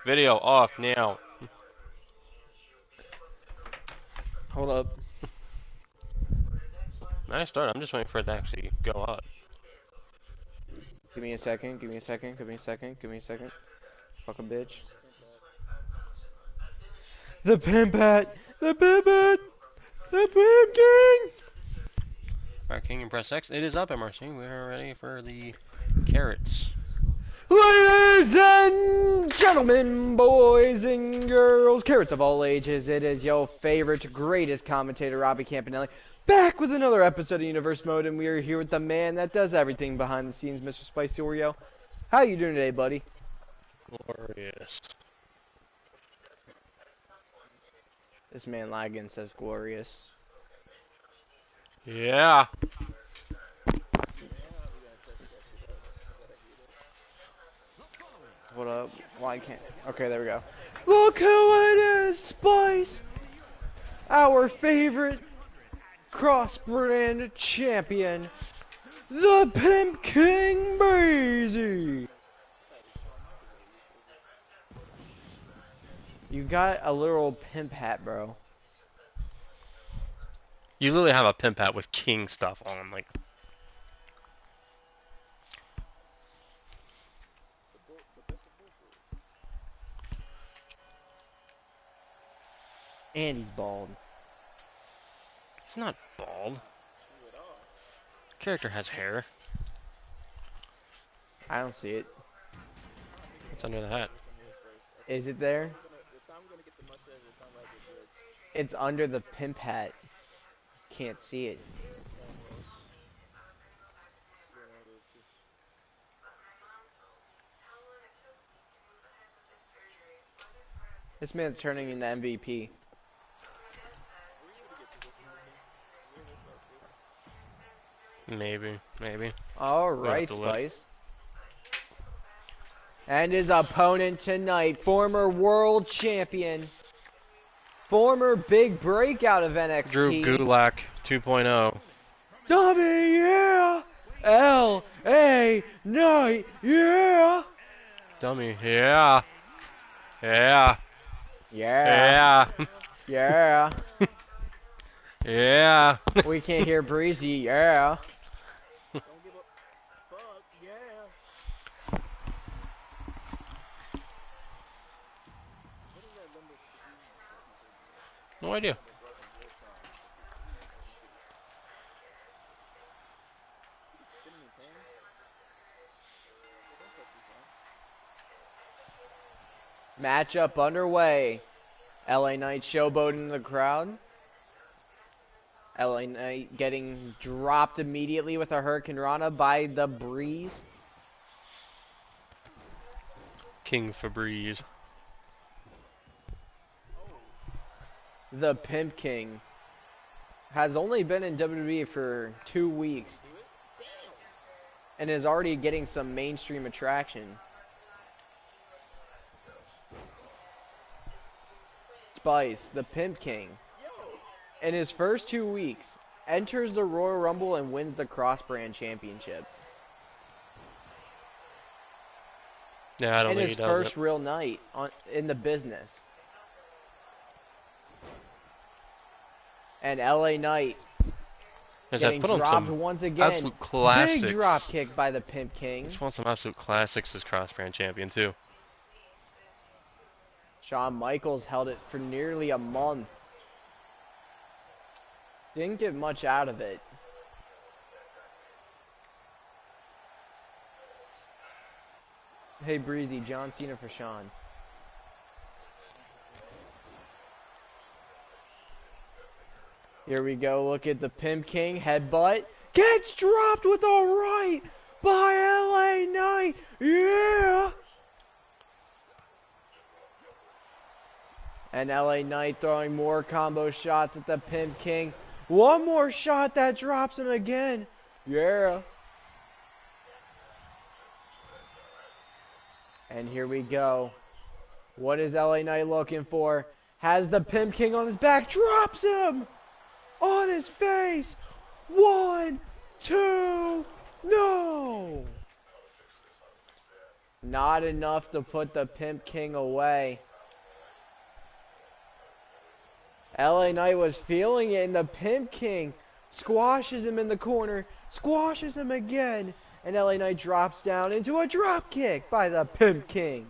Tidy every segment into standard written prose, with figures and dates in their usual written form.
Video off now. Hold up. Nice start. I'm just waiting for it to actually go up. Give me a second. Give me a second. Give me a second. Give me a second. Fuck a bitch. The Pimp Hat! The Pimp Hat! The Pimp King! Alright, King, and press X. It is up, MRC. We're ready for the carrots. Ladies and gentlemen, boys and girls, carrots of all ages, it is your favorite, greatest commentator, Robbie Campanelli, back with another episode of Universe Mode, and we are here with the man that does everything behind the scenes, Mr. Spicy Oreo. How you doing today, buddy? Glorious. This man lagging says glorious. Yeah. What up? Why can't... Okay, there we go. Look who it is, Spice! Our favorite cross-brand champion, the Pimp King Breezy! You got a literal pimp hat, bro. You literally have a pimp hat with King stuff on, like. And he's bald. It's not bald. Character has hair. I don't see it. What's under the hat? Is it there? It's under the pimp hat. Can't see it. This man's turning into MVP. Maybe. Alright, Spice. And his opponent tonight, former world champion, former big breakout of NXT, Drew Gulak 2.0. Dummy, yeah! L.A. Knight, yeah! Dummy, yeah. Yeah. Yeah. Yeah. Yeah. Yeah. We can't hear Breezy, yeah. No idea. Matchup underway. LA Knight showboating the crowd. LA Knight getting dropped immediately with a Hurricane Rana by the Breeze. King Febreze. The Pimp King has only been in WWE for 2 weeks and is already getting some mainstream attraction. Spice, the Pimp King, in his first 2 weeks, enters the Royal Rumble and wins the Cross Brand Championship. Yeah, I don't In think his he does first it. real night in the business. And LA Knight getting Put on dropped some once again. absolute classics. Big drop kick by the Pimp King. Just want some absolute classics as cross-brand champion too. Shawn Michaels held it for nearly a month. Didn't get much out of it. Hey Breezy, John Cena for Shawn. Here we go, look at the Pimp King, headbutt. Gets dropped with a right by LA Knight, yeah! And LA Knight throwing more combo shots at the Pimp King. One more shot that drops him again, yeah! And here we go. What is LA Knight looking for? Has the Pimp King on his back, drops him! On his face! 1, 2, no! Not enough to put the Pimp King away. LA Knight was feeling it, and the Pimp King squashes him in the corner, squashes him again, and LA Knight drops down into a drop kick by the Pimp King.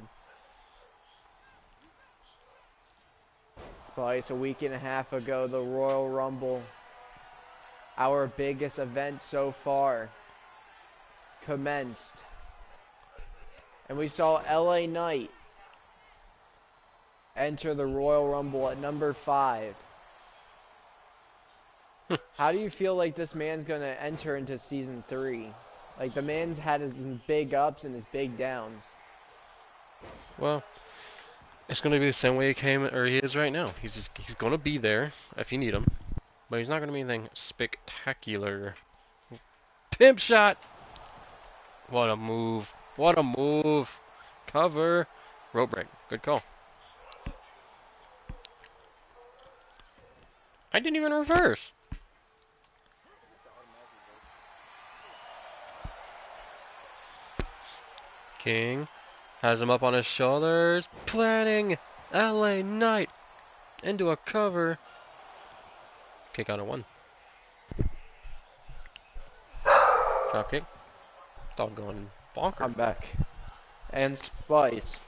Twice a week and a half ago, the Royal Rumble, our biggest event so far, commenced. And we saw LA Knight enter the Royal Rumble at number 5. How do you feel like this man's going to enter into season 3? Like, the man's had his big ups and his big downs. Well, it's going to be the same way he came, or he is right now. He's going to be there if you need him, but he's not going to be anything spectacular. Pimp shot! What a move. What a move. Cover. Rope break. Good call. I didn't even reverse. King has him up on his shoulders. Planning LA Knight into a cover. Kick out of 1. Drop kick. Dog going bonker. I'm back. And Spice.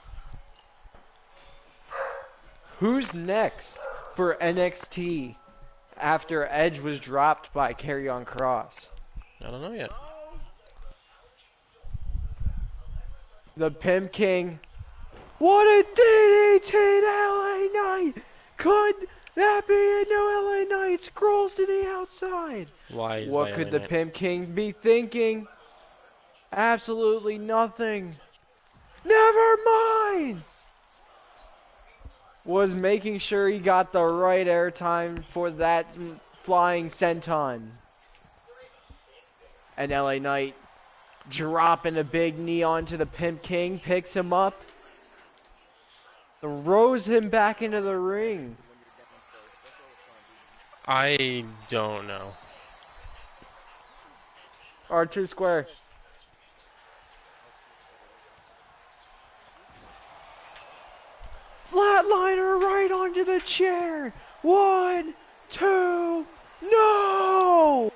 Who's next for NXT after Edge was dropped by Karrion Kross? I don't know yet. The Pimp King. What a DDT to LA Knight! Could that be a new LA Knight? Scrolls to the outside. Why is What could the Pimp King be thinking? Absolutely nothing. Never mind! Was making sure he got the right airtime for that flying senton. And LA Knight dropping a big knee onto the Pimp King, picks him up, throws him back into the ring. I don't know. R2 square. Flatliner right onto the chair. 1, 2, no!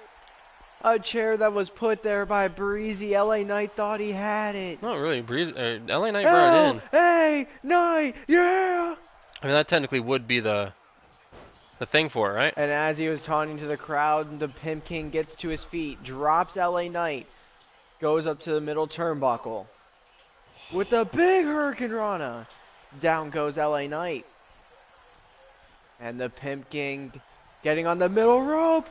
A chair that was put there by Breezy. LA Knight thought he had it. Not really. LA Knight brought it in. LA Knight, yeah! I mean, that technically would be the thing for it, right? And as he was taunting to the crowd, the Pimp King gets to his feet, drops LA Knight, goes up to the middle turnbuckle. With a big Hurricane Rana. Down goes LA Knight. And the Pimp King getting on the middle rope.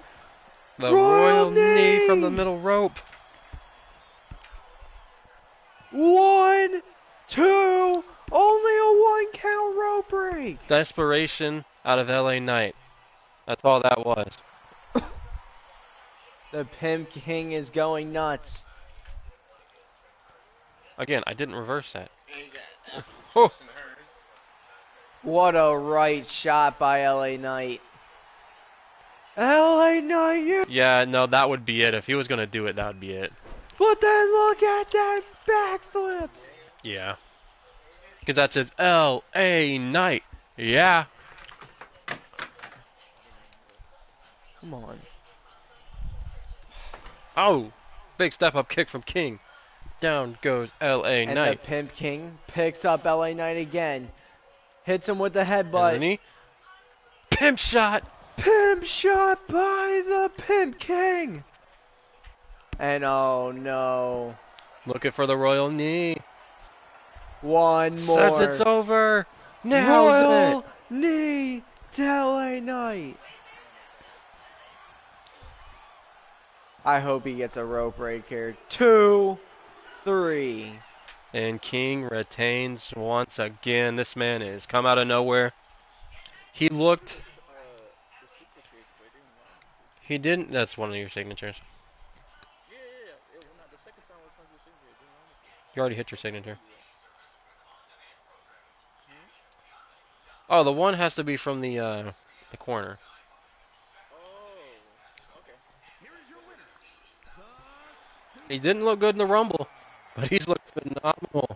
The Royal knee from the middle rope. 1, 2, only a 1 count rope break. Desperation out of LA Knight. That's all that was. The Pimp King is going nuts. Again, I didn't reverse that. Oh. What a right shot by LA Knight. LA Knight, you. Yeah, no, that would be it. If he was going to do it, that would be it. But then look at that backflip. Yeah. Because that's his LA Knight. Yeah. Come on. Oh. Big step up kick from King. Down goes LA And Knight. the Pimp King picks up LA Knight again. Hits him with the headbutt. Pimp shot. Pimp shot by the Pimp King. And oh no. Looking for the Royal knee. One more. Says it's over. Nails Royal it. knee to LA Knight. I hope he gets a rope break here. 2, 3. And King retains once again. This man is come out of nowhere. He looked. He didn't. That's one of your signatures. You already hit your signature. Oh, the one has to be from the corner. He didn't look good in the Rumble, but he's looked phenomenal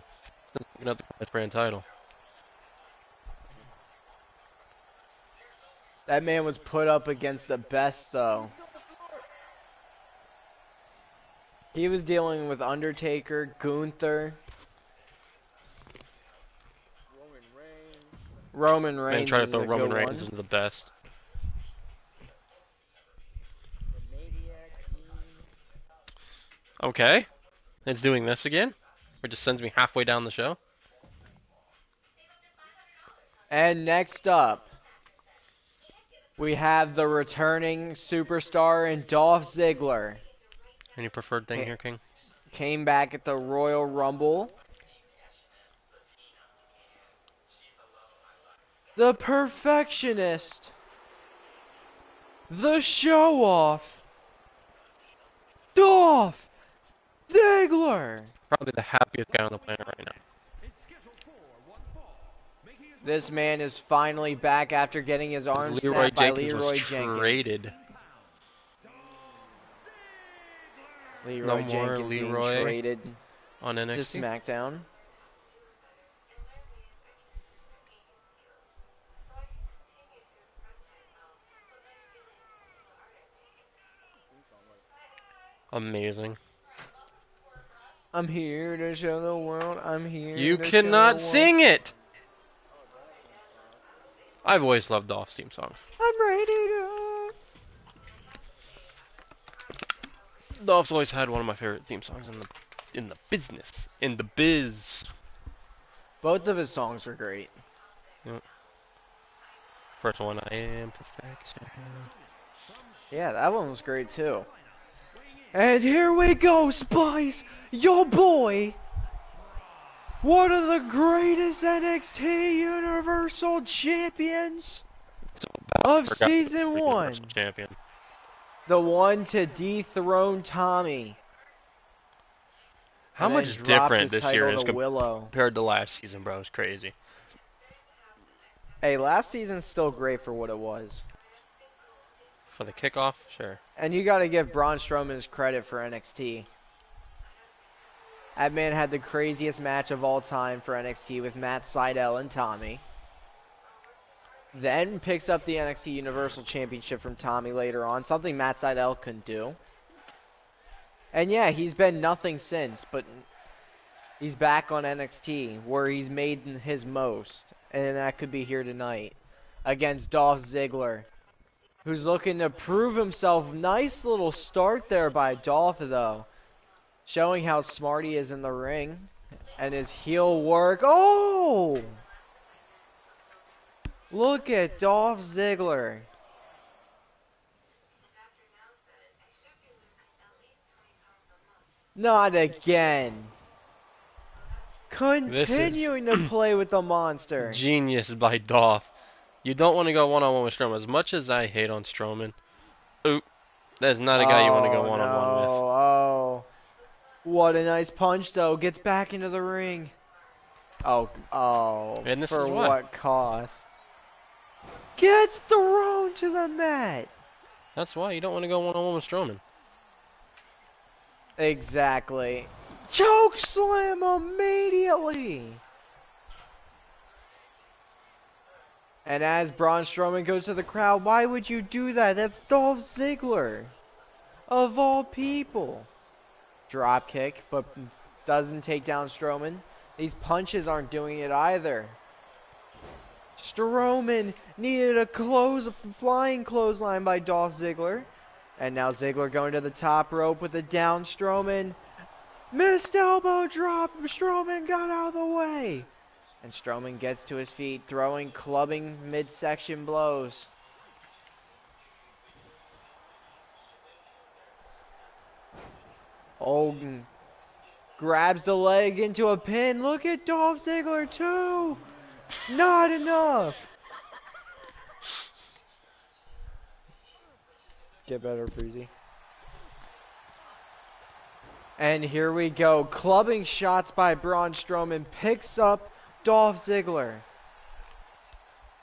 That's brand title. That man was put up against the best, though. He was dealing with Undertaker, Gunther, Roman Man, Reigns try to is throw a Roman good Reigns one. into the best. Okay. It's doing this again? Or just sends me halfway down the show? And next up, we have the returning superstar in Dolph Ziggler. Any preferred thing here, King? Came back at the Royal Rumble. The perfectionist. The show-off. Dolph Ziggler. Probably the happiest guy on the planet right now. This man is finally back after getting his arm Leroy snapped by Jenkins Leroy was Jenkins. traded. Leroy No more Jenkins Leroy being traded on to NXT. SmackDown. Amazing. I'm here to show the world. I'm here You to cannot show the sing it! I've always loved Dolph's theme songs. I'm ready to... Dolph's always had one of my favorite theme songs in the business. In the biz. Both of his songs were great. Yep. First one, I am perfection. Yeah, that one was great too. And here we go, Spice, your boy, one of the greatest NXT Universal Champions of Season 1. Champion. The one to dethrone Tommy. How And much then dropped different his this year title is to Willow. compared to last season, bro? It's crazy. Hey, last season's still great for what it was. For the kickoff, sure. And you gotta give Braun Strowman his credit for NXT. That man had the craziest match of all time for NXT with Matt Sydal and Tommy. Then picks up the NXT Universal Championship from Tommy later on, something Matt Sydal couldn't do. And yeah, he's been nothing since, but he's back on NXT where he's made his most. And that could be here tonight against Dolph Ziggler, who's looking to prove himself. Nice little start there by Dolph, though. Showing how smart he is in the ring. And his heel work. Oh! Look at Dolph Ziggler. Not again. Continuing to play with the monster. Genius by Dolph. You don't want to go one-on-one with Strowman. As much as I hate on Strowman, oop, that's not a guy you want to go one-on-one with. Oh, what a nice punch, though. Gets back into the ring. Oh, And this for is why. what cost? Gets thrown to the mat. That's why you don't want to go one-on-one with Strowman. Exactly. Choke slam immediately. And as Braun Strowman goes to the crowd, why would you do that? That's Dolph Ziggler. Of all people. Drop kick, but doesn't take down Strowman. These punches aren't doing it either. Strowman needed a flying clothesline by Dolph Ziggler. And now Ziggler going to the top rope with a down Strowman. Missed elbow drop. Strowman got out of the way. And Strowman gets to his feet, throwing clubbing midsection blows. Hogan grabs the leg into a pin. Look at Dolph Ziggler too. Not enough. Get better, Breezy. And here we go. Clubbing shots by Braun Strowman picks up Dolph Ziggler.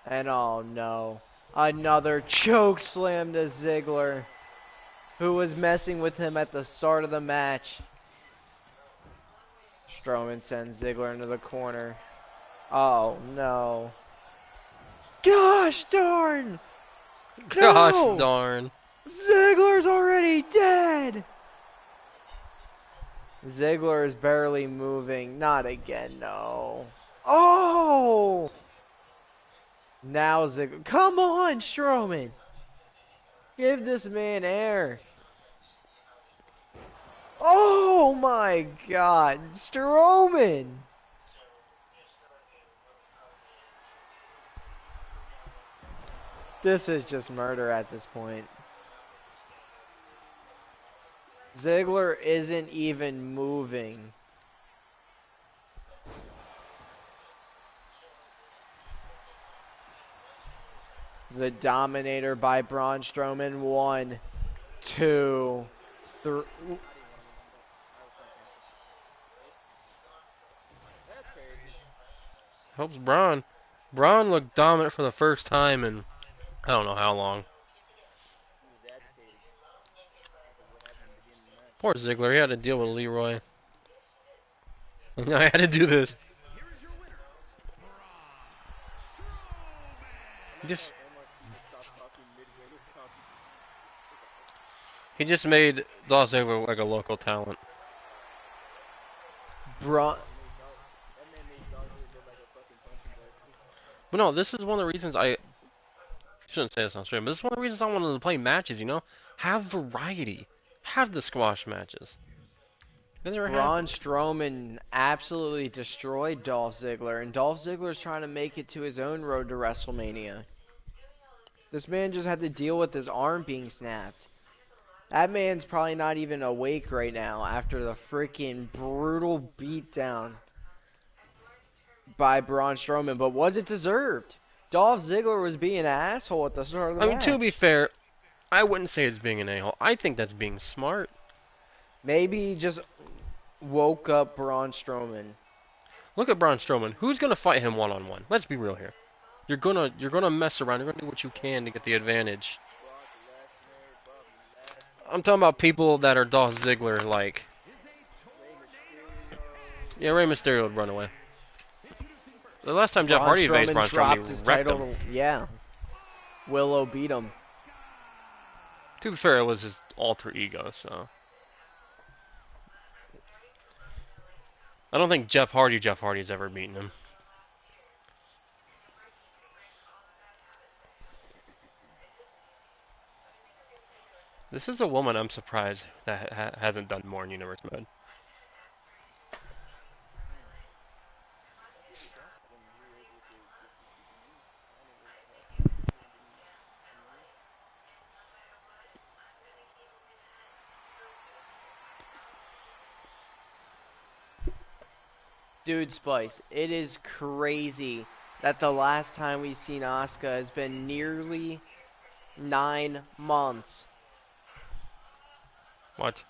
And oh no. Another choke slam to Ziggler, who was messing with him at the start of the match. Strowman sends Ziggler into the corner. Oh no. Gosh darn! Gosh No! darn. Ziggler's already dead! Ziggler is barely moving. Not again, no. Oh! Now Ziggler. Come on, Strowman! Give this man air. Oh my god, Strowman! This is just murder at this point. Ziggler isn't even moving. The Dominator by Braun Strowman. 1, 2, 3. Helps Braun. Braun looked dominant for the first time in I don't know how long. Poor Ziggler, he had to deal with Leroy. I had to do this. Just He just made Dolph Ziggler like a local talent. Braun. But no, this is one of the reasons I shouldn't say this on stream, but this is one of the reasons I wanted to play matches, you know? Have variety. Have the squash matches. Braun Strowman absolutely destroyed Dolph Ziggler, and Dolph Ziggler's trying to make it to his own road to WrestleMania. This man just had to deal with his arm being snapped. That man's probably not even awake right now after the freaking brutal beatdown by Braun Strowman, but was it deserved? Dolph Ziggler was being an asshole at the start of the match. To be fair, I wouldn't say it's being an a-hole. I think that's being smart. Maybe he just woke up Braun Strowman. Look at Braun Strowman. Who's gonna fight him one-on-one? Let's be real here. You're gonna mess around. You're gonna do what you can to get the advantage. I'm talking about people that are Dolph Ziggler like. Yeah, Rey Mysterio would run away. The last time Jeff Hardy faced Braun Strowman, he wrecked him. Yeah. Willow beat him. To be fair, it was his alter ego, so. I don't think Jeff Hardy's ever beaten him. This is a woman I'm surprised that hasn't done more in Universe Mode. Dude, Spice, it is crazy that the last time we've seen Asuka has been nearly 9 months. What?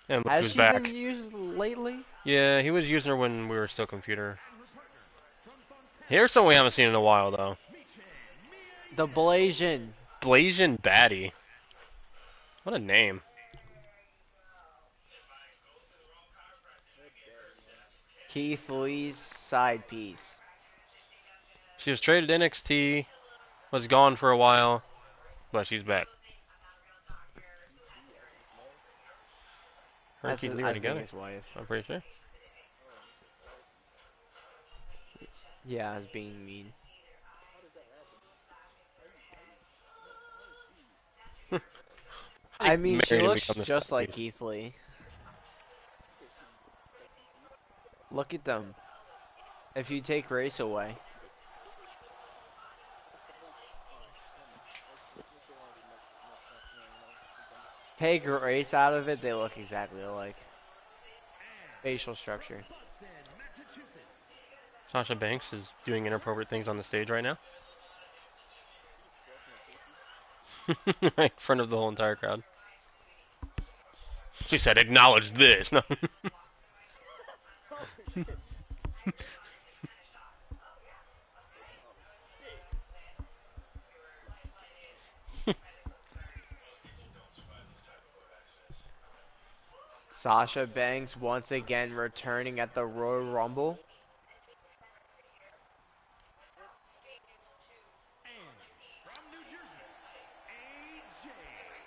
And look Has who's she back. been used lately? Yeah, he was using her when we were still computer. Here's someone we haven't seen in a while, though. The Blasian. Blasian Baddie. What a name. Keith Lee's side piece. She was traded to NXT, was gone for a while, but she's back. Her and Keith Lee are together. His wife. I'm pretty sure. Yeah, I was being mean. I mean, she looks just like Keith Lee. Look at them. If you take race away. Take race out of it, they look exactly alike. Facial structure. Sasha Banks is doing inappropriate things on the stage right now. Right in front of the whole entire crowd. She said, acknowledge this. No. Sasha Banks once again returning at the Royal Rumble.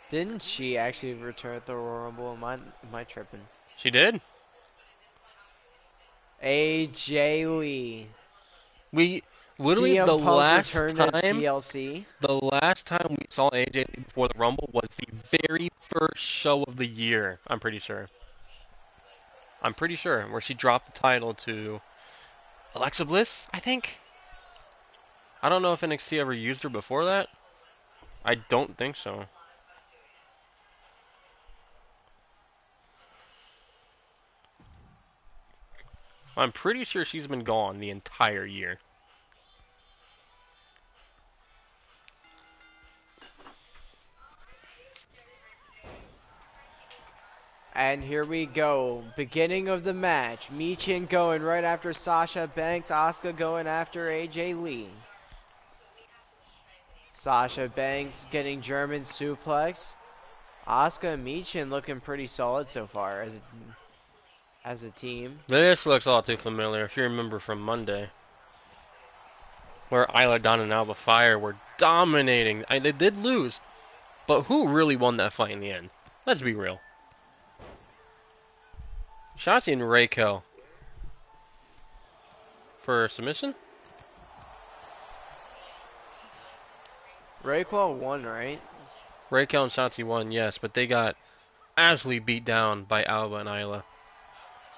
Didn't she actually return at the Royal Rumble? Am I tripping? She did? AJ Lee. We literally CM Punk returned at TLC. the last time we saw AJ before the Rumble was the very first show of the year, I'm pretty sure. Where she dropped the title to Alexa Bliss, I think. I don't know if NXT ever used her before that. I don't think so. I'm pretty sure she's been gone the entire year. And here we go. Beginning of the match. Michin going right after Sasha Banks. Asuka going after AJ Lee. Sasha Banks getting German suplex. Asuka and Michin looking pretty solid so far as a team. This looks all too familiar if you remember from Monday, where Isla Dawn and Alba Fire were dominating. They did lose, but who really won that fight in the end? Let's be real. Shotzi and Raquel for submission? Raquel won, right? Raquel and Shotzi won, yes, but they got absolutely beat down by Alba and Isla.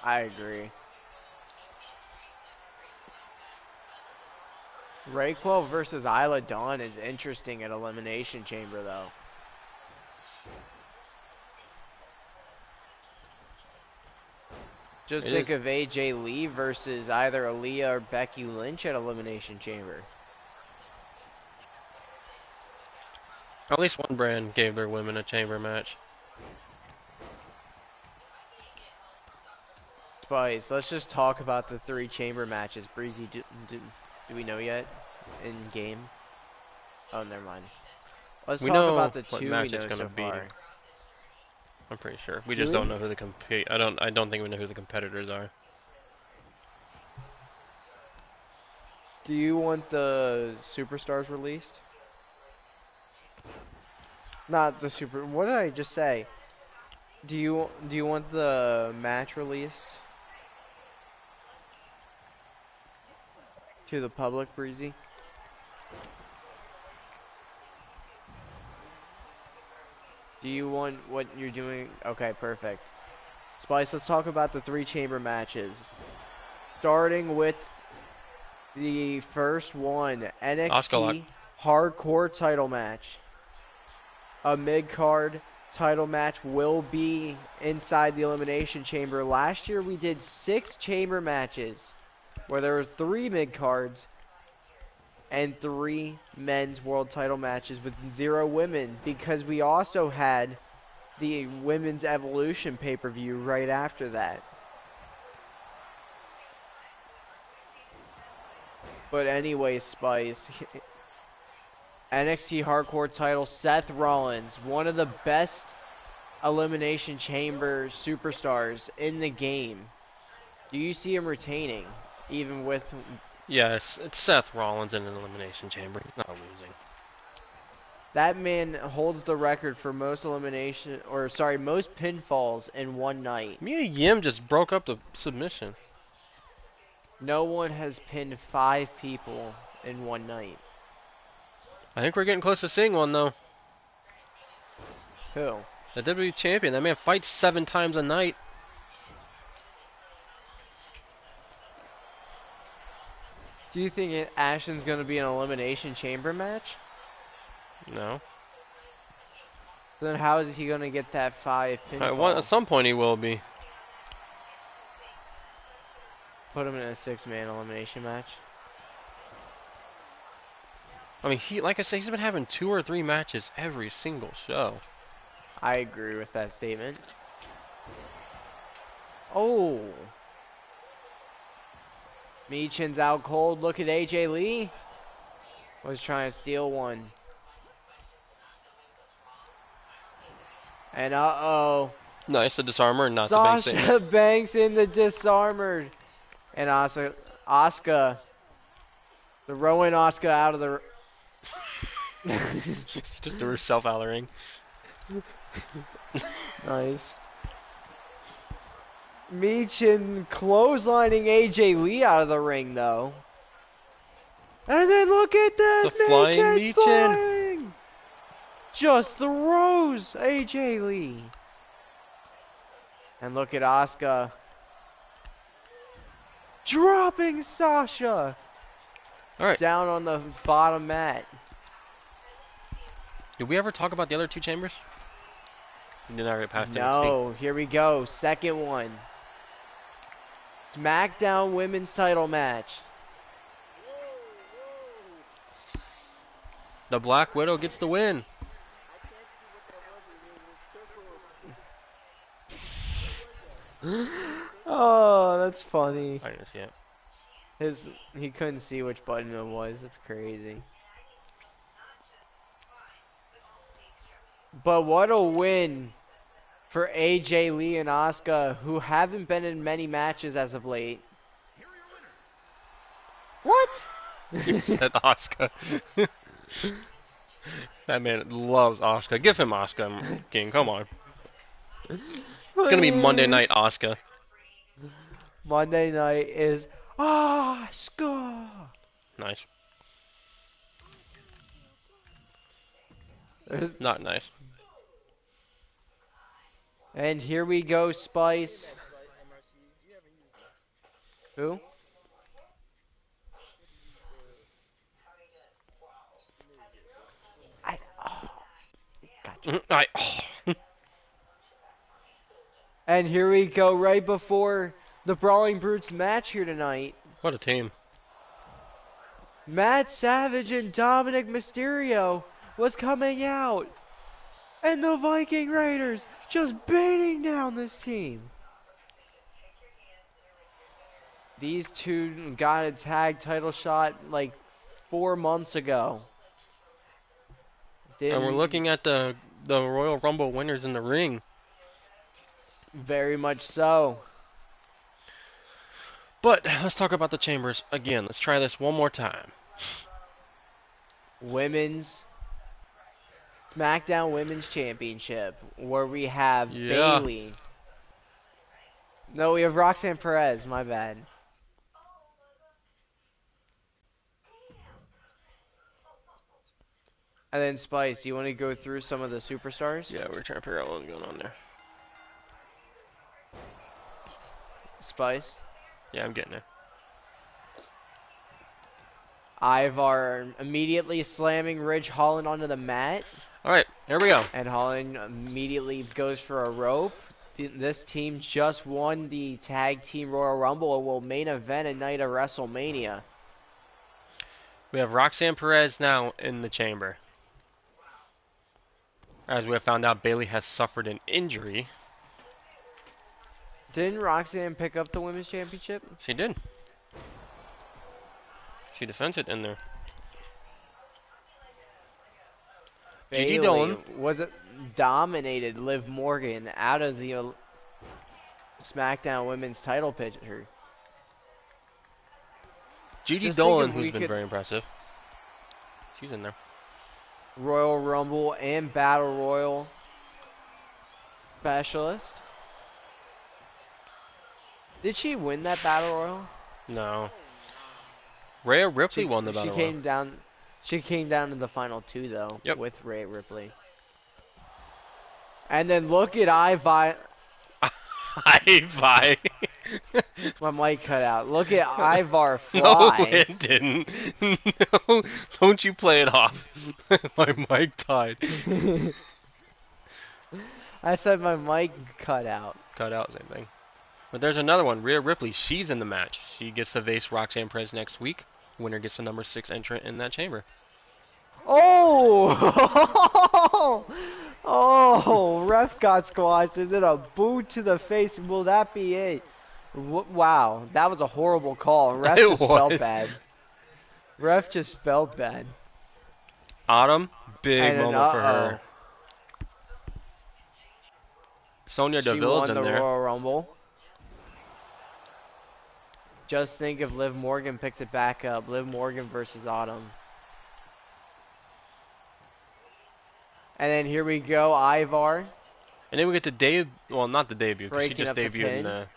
I agree. Raquel versus Isla Dawn is interesting at Elimination Chamber, though. Just think of AJ Lee versus either Aaliyah or Becky Lynch at Elimination Chamber. At least one brand gave their women a chamber match. Spice, let's just talk about the 3 chamber matches. Breezy, do we know yet in game? Oh, never mind. Let's talk about the 2 we know so far. I'm pretty sure. We just don't know who the compete. I don't think we know who the competitors are. Do you want the superstars released? Not the super. What did I just say? Do you want the match released to the public, Breezy? Do you want what you're doing? Okay, perfect. Spice, let's talk about the 3 chamber matches. Starting with the first one, NXT Hardcore title match. A mid-card title match will be inside the Elimination Chamber. Last year we did 6 chamber matches where there were 3 mid-cards and 3 men's world title matches with 0 women, because we also had the Women's Evolution pay-per-view right after that. But anyway, Spice, NXT Hardcore title, Seth Rollins, one of the best Elimination Chamber superstars in the game. Do you see him retaining, even with... Yes, it's Seth Rollins in an Elimination Chamber. He's not losing. That man holds the record for most most pinfalls in one night. Mia Yim just broke up the submission. No one has pinned 5 people in one night. I think we're getting close to seeing one, though. Who? The WWE Champion. That man fights 7 times a night. Do you think Ashton's going to be an Elimination Chamber match? No. Then how is he going to get that 5 pinfall? At some point he will be. Put him in a 6-man elimination match. I mean, like I said, he's been having 2 or 3 matches every single show. I agree with that statement. Oh. Michin's out cold. Look at AJ Lee. Was trying to steal one. And uh-oh. Nice, the disarmer and not the bank Sasha statement. Banks in the disarmored. And Asuka throwing Asuka out of the... She just threw herself out of the ring. Nice. Michin clotheslining AJ Lee out of the ring, though. And then look at this! The flying Michin. Flying! Just throws AJ Lee. And look at Asuka. Dropping Sasha. Alright. Down on the bottom mat. Did we ever talk about the other two chambers? We did not get past NXT. No, here we go. Second one. SmackDown Women's Title match. The Black Widow gets the win. Oh, that's funny. I didn't see it. He couldn't see which button it was. That's crazy. But what a win for AJ Lee and Asuka, who haven't been in many matches as of late. What? You said Asuka. That man loves Asuka. Give him Asuka, King. Come on. It's gonna be Monday Night Asuka. Monday night is Asuka. Nice. There's- Not nice. And here we go, Spice. Who? Gotcha. And here we go, right before the Brawling Brutes match here tonight. What a team. Matt Savage and Dominic Mysterio was coming out. And the Viking Raiders just beating down this team. These two got a tag title shot like 4 months ago. And we're looking at the Royal Rumble winners in the ring. Very much so. But let's talk about the chambers again. Let's try this one more time. Women's SmackDown Women's Championship, where we have Bayley. No, we have Roxanne Perez. My bad. And then Spice, you want to go through some of the superstars? Yeah, we're trying to figure out what's going on there. Spice. Yeah, I'm getting it. Ivar immediately slamming Ridge Holland onto the mat. Alright, here we go. And Holland immediately goes for a rope. This team just won the Tag Team Royal Rumble and will main event a night of WrestleMania. We have Roxanne Perez now in the chamber. As we have found out, Bayley has suffered an injury. Didn't Roxanne pick up the Women's Championship? She did. She defends it in there. Gigi Bayley Dolan dominated Liv Morgan out of the SmackDown Women's title picture. Gigi Just Dolan, thinking we who's been could- very impressive. She's in there. Royal Rumble and Battle Royal specialist. Did she win that Battle Royal? No. Rhea Ripley won the battle. She came down to the final two though. Yep. With Rhea Ripley. And then look at Ivar. Ivar. My mic cut out. Look at Ivar No, fly. it didn't. No, don't you play it off. My mic died. I said my mic cut out. Cut out, same thing. But there's another one. Rhea Ripley, she's in the match. She gets to face Roxanne Perez next week. Winner gets the number 6 entrant in that chamber. Oh! Oh! Ref got squashed and then a boot to the face. Will that be it? Wow, that was a horrible call. Ref It just felt was. bad. Ref just felt bad. Autumn, big And moment for her. Sonya She Deville's won in the there. Royal Rumble. Just think if Liv Morgan picks it back up. Liv Morgan versus Autumn. And then here we go, Ivar. And then we get the well, not the debut, because she Breaking just up the debuted in pin. the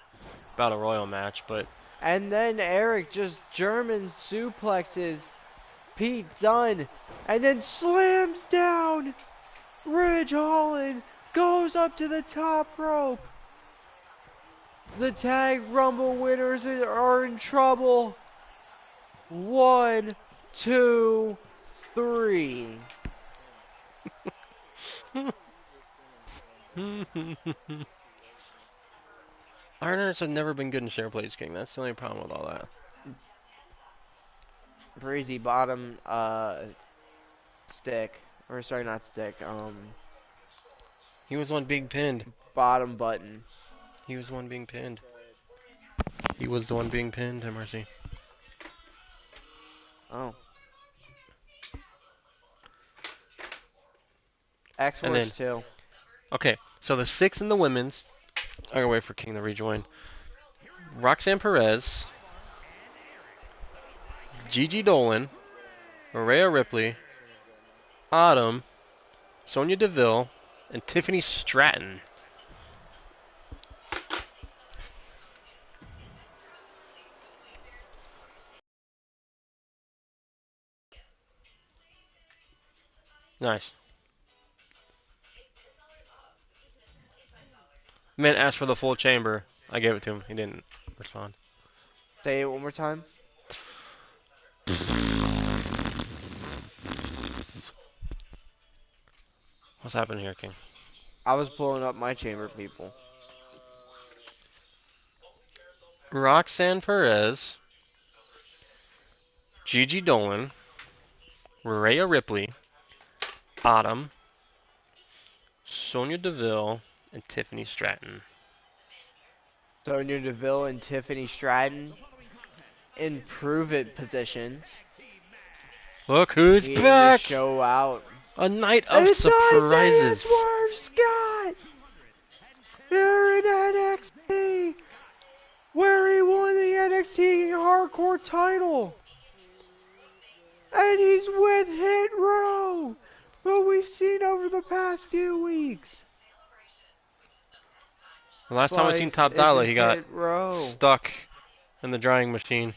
Battle Royal match, but And then Eric just German suplexes Pete Dunne. And then slams down Ridge Holland. Goes up to the top rope. The Tag Rumble winners are in trouble. 1, 2, 3. Ironers have never been good in share plays, King. That's the only problem with all that. Breezy bottom stick. Or sorry, not stick. He was one being pinned. Bottom button. He was the one being pinned. He was the one being pinned, have mercy. Oh. X And works then, too. okay, so the 6 in the women's. I'm gonna wait for King to rejoin. Roxanne Perez, Gigi Dolan, Rhea Ripley, Autumn, Sonya Deville, and Tiffany Stratton. Nice. Man asked for the full chamber. I gave it to him. He didn't respond. Say it one more time. What's happening here, King? I was pulling up my chamber, people. Roxanne Perez, Gigi Dolan, Rhea Ripley, Autumn, Sonya Deville, and Tiffany Stratton. Sonya Deville and Tiffany Stratton in prove-it positions. Look who's Needing back! to show out. A night of It's Isaiah surprises. Swerve Scott! They're in NXT! Where he won the NXT Hardcore title! And he's with Hit Row! Who we've seen over the past few weeks. The last time I seen Spice Top is Dollar, in he got Hit Row. stuck in the drying machine.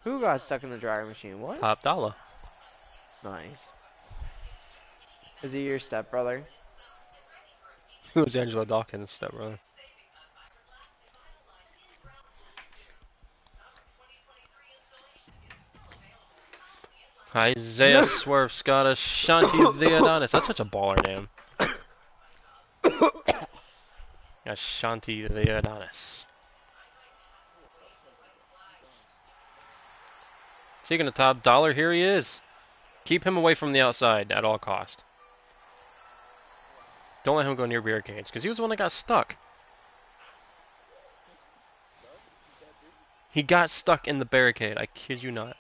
Who got stuck in the dryer machine? What? Top Dollar. Nice. Is he your stepbrother? It was Angela Dawkins' stepbrother. Isaiah Swerve Scott, Ashanti the Adonis. That's such a baller name. Ashanti the Adonis. Speaking of Top Dollar, here he is. Keep him away from the outside at all cost. Don't let him go near barricades, because he was the one that got stuck. He got stuck in the barricade, I kid you not.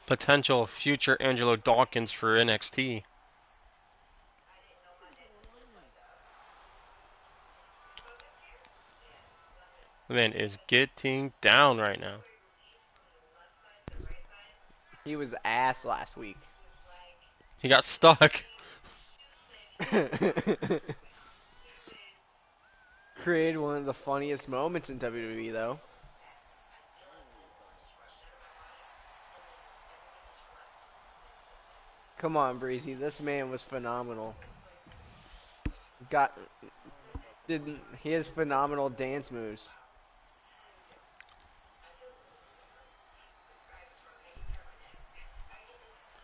Potential future Angelo Dawkins for NXT. The man is getting down right now. He was ass last week. He got stuck. Created one of the funniest moments in WWE, though. Come on, Breezy. This man was phenomenal. He has phenomenal dance moves.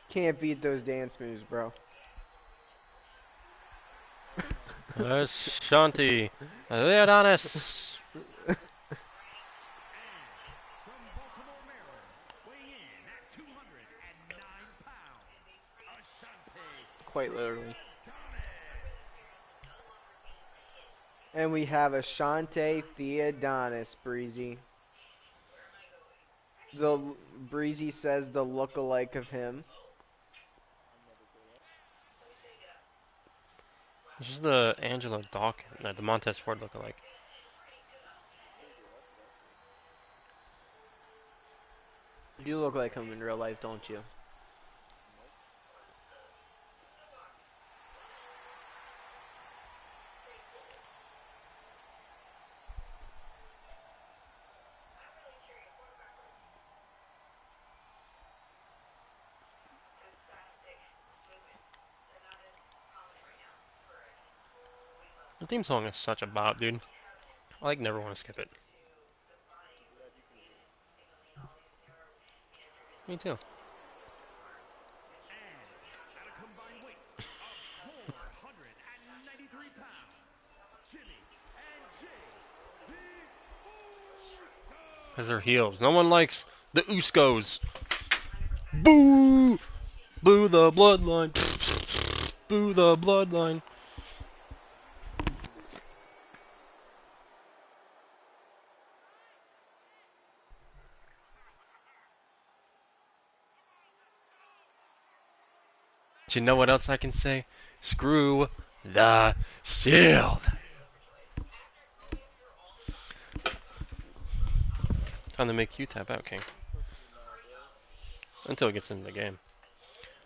Can't beat those dance moves, bro. Ashanti the Adonis. Quite literally. And we have Ashante Theodonis, Breezy. Breezy says the look-alike of him. This is the Angelo Dawkins, no, the Montez Ford lookalike. You look like him in real life, don't you? The theme song is such a bop, dude. I like never want to skip it. Me too. Because they're heels. No one likes the Usos. Boo! Boo the bloodline. Boo the bloodline. But you know what else I can say? Screw the Shield. Time to make you tap out, King. Until it gets into the game.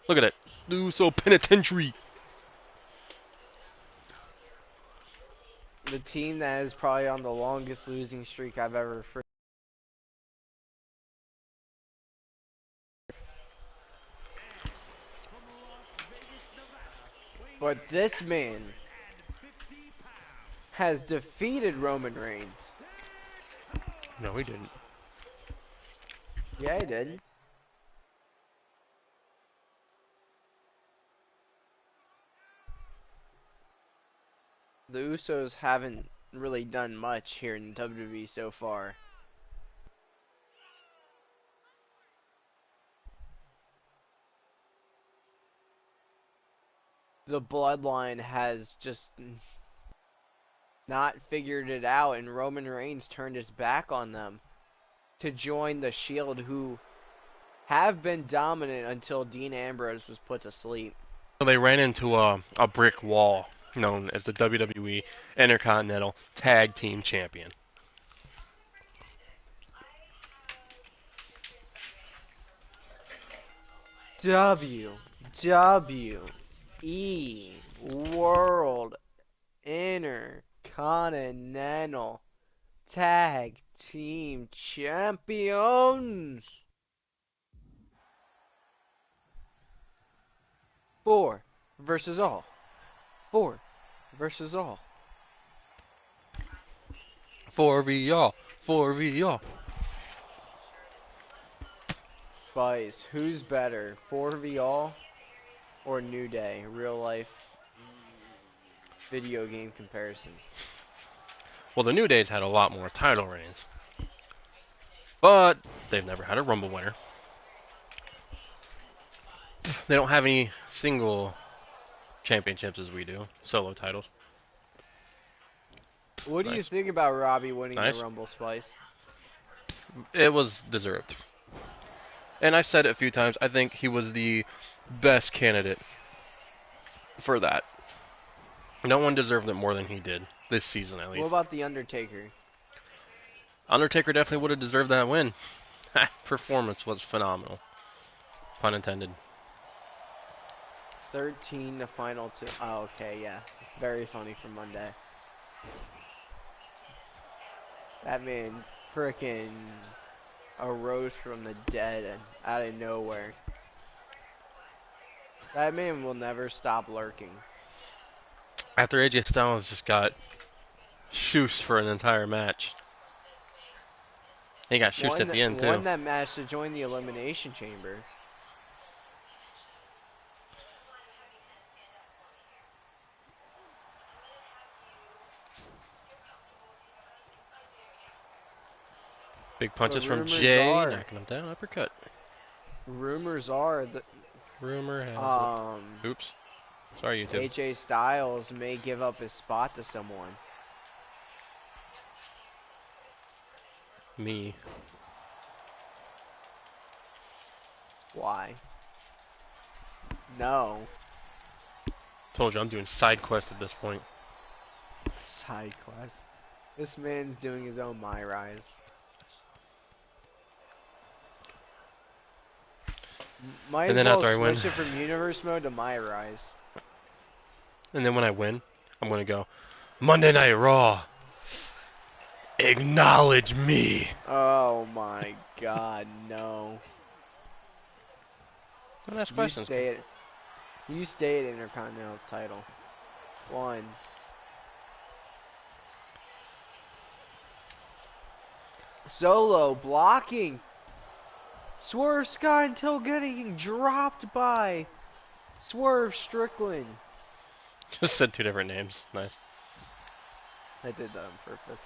Look at it. Uso Penitentiary. The team that is probably on the longest losing streak I've ever. But this man has defeated Roman Reigns. No, he didn't. Yeah, he did. The Usos haven't really done much here in WWE so far. The Bloodline has just not figured it out, and Roman Reigns turned his back on them to join the Shield, who have been dominant until Dean Ambrose was put to sleep. They ran into a brick wall known as the WWE Intercontinental Tag Team Champion. WWE World Intercontinental Tag Team Champions. 4 versus all. 4 versus all. 4v all. 4v all. Spice, who's better, 4v all or New Day? Real life video game comparison. Well, the New Day's had a lot more title reigns. But they've never had a Rumble winner. They don't have any single championships as we do. Solo titles. What do you think about Robbie winning Nice. the Rumble, Spice? It was deserved. And I've said it a few times, I think he was the best candidate for that. No one deserved it more than he did, this season at least. What about The Undertaker? Undertaker definitely would have deserved that win. Performance was phenomenal. Pun intended. 13 to final 2. Oh, okay, yeah. Very funny for Monday. That man frickin' arose from the dead and out of nowhere. That man will never stop lurking. After AJ Styles just got shoosed for an entire match. He got shoosed at the end, too. Won that match to join the Elimination Chamber. Big punches from rumors Jay, are- knocking him down, uppercut. Rumors are that Rumor has it. Oops. Sorry, YouTube. AJ Styles may give up his spot to someone. Me. Why? No. Told you I'm doing side quests at this point. Side quest. This man's doing his own My Rise. Might And as then well after I win, switch it from universe mode to My Rise. and then when I win, I'm gonna go Monday Night Raw. Acknowledge me. Oh my god, no. Don't ask You questions. stay at Intercontinental title. 1. Solo blocking. Swerve Sky until getting dropped by Swerve Strickland. Just said two different names. Nice. I did that on purpose.